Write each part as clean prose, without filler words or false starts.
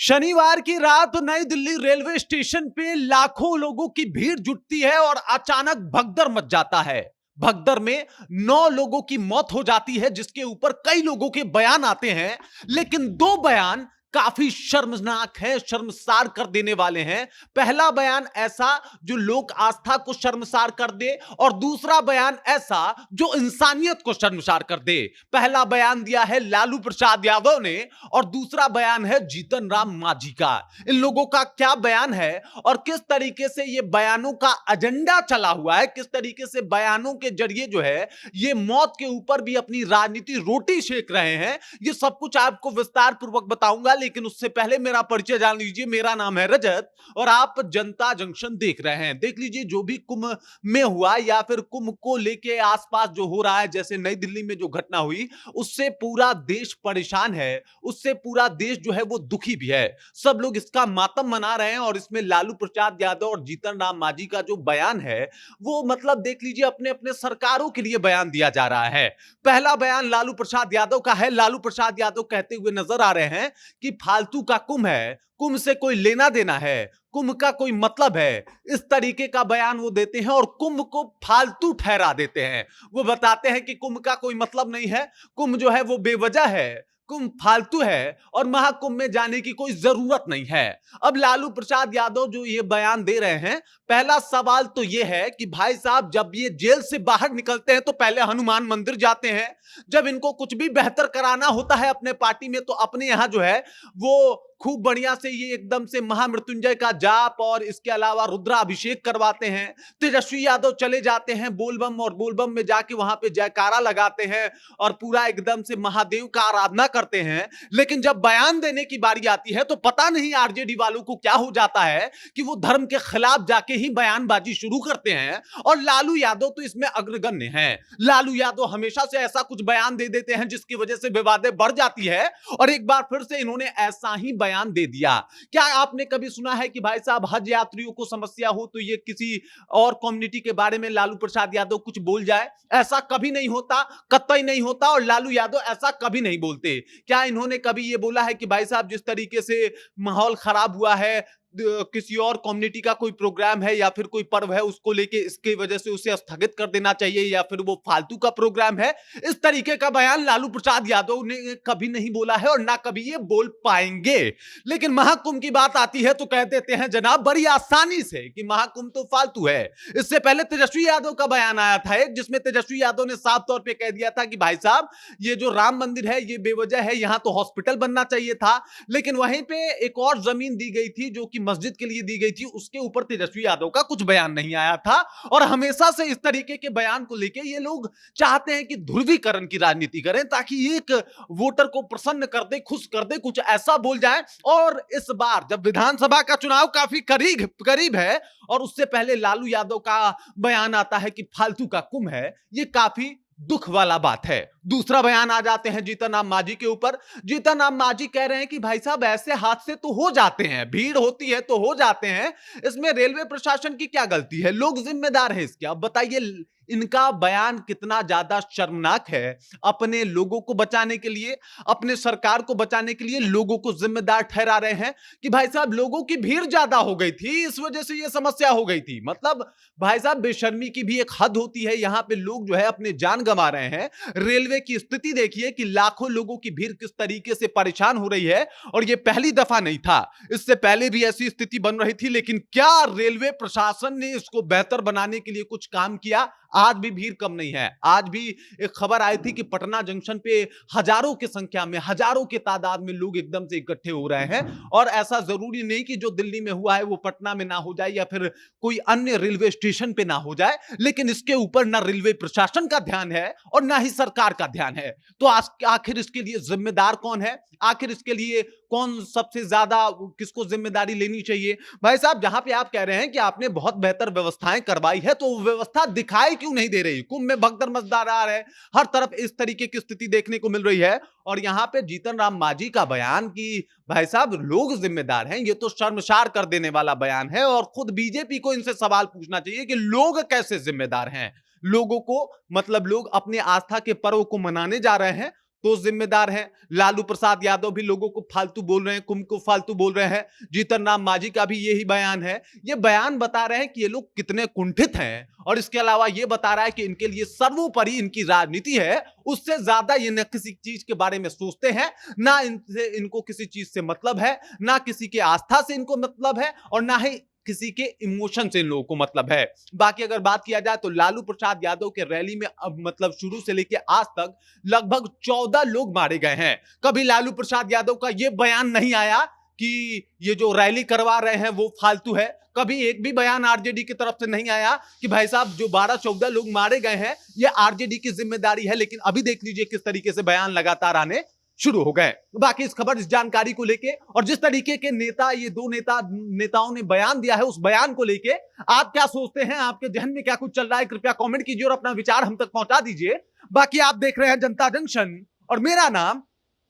शनिवार की रात नई दिल्ली रेलवे स्टेशन पे लाखों लोगों की भीड़ जुटती है और अचानक भगदड़ मच जाता है। भगदड़ में 9 लोगों की मौत हो जाती है, जिसके ऊपर कई लोगों के बयान आते हैं। लेकिन दो बयान काफी शर्मनाक है, शर्मसार कर देने वाले हैं। पहला बयान ऐसा जो लोक आस्था को शर्मसार कर दे, और दूसरा बयान ऐसा जो इंसानियत को शर्मसार कर दे। पहला बयान दिया है लालू प्रसाद यादव ने, और दूसरा बयान है जीतन राम मांझी का। इन लोगों का क्या बयान है और किस तरीके से ये बयानों का एजेंडा चला हुआ है, किस तरीके से बयानों के जरिए जो है ये मौत के ऊपर भी अपनी राजनीति रोटी सेक रहे हैं, ये सब कुछ आपको विस्तार पूर्वक बताऊंगा। लेकिन उससे पहले मेरा परिचय जान लीजिए। मेरा नाम है रजत और आप जनता जंक्शन देख रहे हैं। देख लीजिए, जो भी कुंभ में हुआ या फिर कुंभ को लेके आसपास जो हो रहा है, जैसे नई दिल्ली में जो घटना हुई, उससे पूरा देश परेशान है, उससे पूरा देश जो है वो दुखी भी है। सब लोग इसका मातम मना रहे हैं और इसमें लालू प्रसाद यादव और जीतन राम मांझी का जो बयान है वो मतलब देख लीजिए अपने अपने सरकारों के लिए बयान दिया जा रहा है। पहला बयान लालू प्रसाद यादव का है। लालू प्रसाद यादव कहते हुए नजर आ रहे हैं कि फालतू का कुंभ है, कुंभ से कोई लेना देना है, कुंभ का कोई मतलब है। इस तरीके का बयान वो देते हैं और कुंभ को फालतू ठहरा देते हैं। वो बताते हैं कि कुंभ का कोई मतलब नहीं है, कुंभ जो है वो बेवजह है, कुंभ फालतू है और महाकुंभ में जाने की कोई जरूरत नहीं है। अब लालू प्रसाद यादव जो ये बयान दे रहे हैं, पहला सवाल तो ये है कि भाई साहब, जब ये जेल से बाहर निकलते हैं तो पहले हनुमान मंदिर जाते हैं। जब इनको कुछ भी बेहतर कराना होता है अपने पार्टी में तो अपने यहां जो है वो खूब बढ़िया से ये एकदम से महामृत्युंजय का जाप और इसके अलावा रुद्राभिषेक करवाते हैं। तेजस्वी यादव चले जाते हैं बोलबम, और बोलबम में जाके वहां पे जयकारा लगाते हैं और पूरा एकदम से महादेव का आराधना करते हैं। लेकिन जब बयान देने की बारी आती है तो पता नहीं आरजेडी वालों को क्या हो जाता है कि वो धर्म के खिलाफ जाके ही बयानबाजी शुरू करते हैं। और लालू यादव तो इसमें अग्रगण्य हैं। लालू यादव हमेशा से ऐसा कुछ बयान दे देते हैं जिसकी वजह से विवादें बढ़ जाती है, और एक बार फिर से इन्होंने ऐसा ही बयान दे दिया। क्या आपने कभी सुना है कि भाई साहब हज यात्रियों को समस्या हो तो ये किसी और कम्युनिटी के बारे में लालू प्रसाद यादव कुछ बोल जाए? ऐसा कभी नहीं होता, कतई नहीं होता, और लालू यादव ऐसा कभी नहीं बोलते। क्या इन्होंने कभी ये बोला है कि भाई साहब जिस तरीके से माहौल खराब हुआ है, किसी और कम्युनिटी का कोई प्रोग्राम है या फिर कोई पर्व है, उसको लेके इसके वजह से उसे स्थगित कर देना चाहिए या फिर वो फालतू का प्रोग्राम है? इस तरीके का बयान लालू प्रसाद यादव ने कभी नहीं बोला है और ना कभी ये बोल पाएंगे। लेकिन महाकुंभ की बात आती है तो कह देते हैं जनाब बड़ी आसानी से कि महाकुंभ तो फालतू है। इससे पहले तेजस्वी यादव का बयान आया था एक, जिसमें तेजस्वी यादव ने साफ तौर पे कह दिया था कि भाई साहब ये जो राम मंदिर है ये बेवजह है, यहां तो हॉस्पिटल बनना चाहिए था। लेकिन वहीं पे एक और जमीन दी गई थी जो कि मस्जिद के लिए दी गई थी, उसके ऊपर तेजस्वी यादव का कुछ बयान नहीं आया था। और हमेशा से इस तरीके के बयान को लेके ये लोग चाहते हैं कि ध्रुवीकरण की राजनीति करें, ताकि एक वोटर को प्रसन्न कर दे, खुश कर दे, कुछ ऐसा बोल जाए। और इस बार जब विधानसभा का चुनाव काफी करीब करीब है और उससे पहले लालू यादव का बयान आता है कि फालतू का कुंभ है, ये काफी दुख वाला बात है। दूसरा बयान आ जाते हैं जीतन राम मांझी के ऊपर। जीतन राम मांझी कह रहे हैं कि भाई साहब ऐसे हादसे तो हो जाते हैं, भीड़ होती है तो हो जाते हैं, इसमें रेलवे प्रशासन की क्या गलती है, लोग जिम्मेदार हैं इसके। अब बताइए इनका बयान कितना ज्यादा शर्मनाक है। अपने लोगों को बचाने के लिए, अपने सरकार को बचाने के लिए लोगों को जिम्मेदार ठहरा रहे हैं कि भाई साहब लोगों की भीड़ ज्यादा हो गई थी, इस वजह से यह समस्या हो गई थी। मतलब भाई साहब बेशर्मी की भी एक हद होती है। यहां पे लोग जो है अपने जान गंवा रहे हैं। रेलवे की स्थिति देखिए कि लाखों लोगों की भीड़ किस तरीके से परेशान हो रही है, और यह पहली दफा नहीं था, इससे पहले भी ऐसी स्थिति बन रही थी। लेकिन क्या रेलवे प्रशासन ने इसको बेहतर बनाने के लिए कुछ काम किया? आज भी भीड़ कम नहीं है। आज भी एक खबर आई थी कि पटना जंक्शन पे हजारों की संख्या में, हजारों की तादाद में लोग एकदम से इकट्ठे हो रहे हैं। और ऐसा जरूरी नहीं कि जो दिल्ली में हुआ है वो पटना में ना हो जाए या फिर कोई अन्य रेलवे स्टेशन पे ना हो जाए, लेकिन इसके ऊपर ना रेलवे प्रशासन का ध्यान है और ना ही सरकार का ध्यान है। तो आखिर इसके लिए जिम्मेदार कौन है? आखिर इसके लिए कौन सबसे ज्यादा, किसको जिम्मेदारी लेनी चाहिए? भाई साहब जहां पे आप कह रहे हैं कि आपने बहुत बेहतर व्यवस्थाएं करवाई है, तो व्यवस्था दिखाई क्यों नहीं दे रही? कुंभ में भगदड़ मचदा रहा है, हर तरफ इस तरीके की स्थिति देखने को मिल रही है, और यहां पे जीतन राम मांझी का बयान कि भाई साहब लोग जिम्मेदार हैं, ये तो शर्मसार कर देने वाला बयान है। और खुद बीजेपी को इनसे सवाल पूछना चाहिए कि लोग कैसे जिम्मेदार हैं। लोगों को मतलब लोग अपने आस्था के पर्व को मनाने जा रहे हैं तो जिम्मेदार हैं। लालू प्रसाद यादव भी लोगों को फालतू बोल रहे हैं, कुंभ को फालतू बोल रहे हैं। जीतन राम मांझी का भी यही बयान है। ये बयान बता रहे हैं कि ये लोग कितने कुंठित हैं, और इसके अलावा ये बता रहा है कि इनके लिए सर्वोपरि इनकी राजनीति है, उससे ज्यादा ये न किसी चीज के बारे में सोचते हैं, ना इनसे इनको किसी चीज से मतलब है, ना किसी के आस्था से इनको मतलब है, और ना ही किसी के इमोशन से इन लोगों को मतलब है। बाकी अगर बात किया जाए तो लालू प्रसाद यादव के रैली में अब मतलब शुरू से लेकर आज तक लगभग 14 लोग मारे गए हैं। कभी लालू प्रसाद यादव का यह बयान नहीं आया कि ये जो रैली करवा रहे हैं वो फालतू है। कभी एक भी बयान आरजेडी की तरफ से नहीं आया कि भाई साहब जो 12-14 लोग मारे गए हैं ये आरजेडी की जिम्मेदारी है। लेकिन अभी देख लीजिए किस तरीके से बयान लगातार आने शुरू हो गए। बाकी इस खबर, इस जानकारी को लेके और जिस तरीके के नेता, ये दो नेताओं ने बयान दिया है, उस बयान को लेके आप क्या सोचते हैं, आपके जहन में क्या कुछ चल रहा है, कृपया कमेंट कीजिए और अपना विचार हम तक पहुंचा दीजिए। बाकी आप देख रहे हैं जनता जंक्शन और मेरा नाम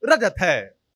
रजत है।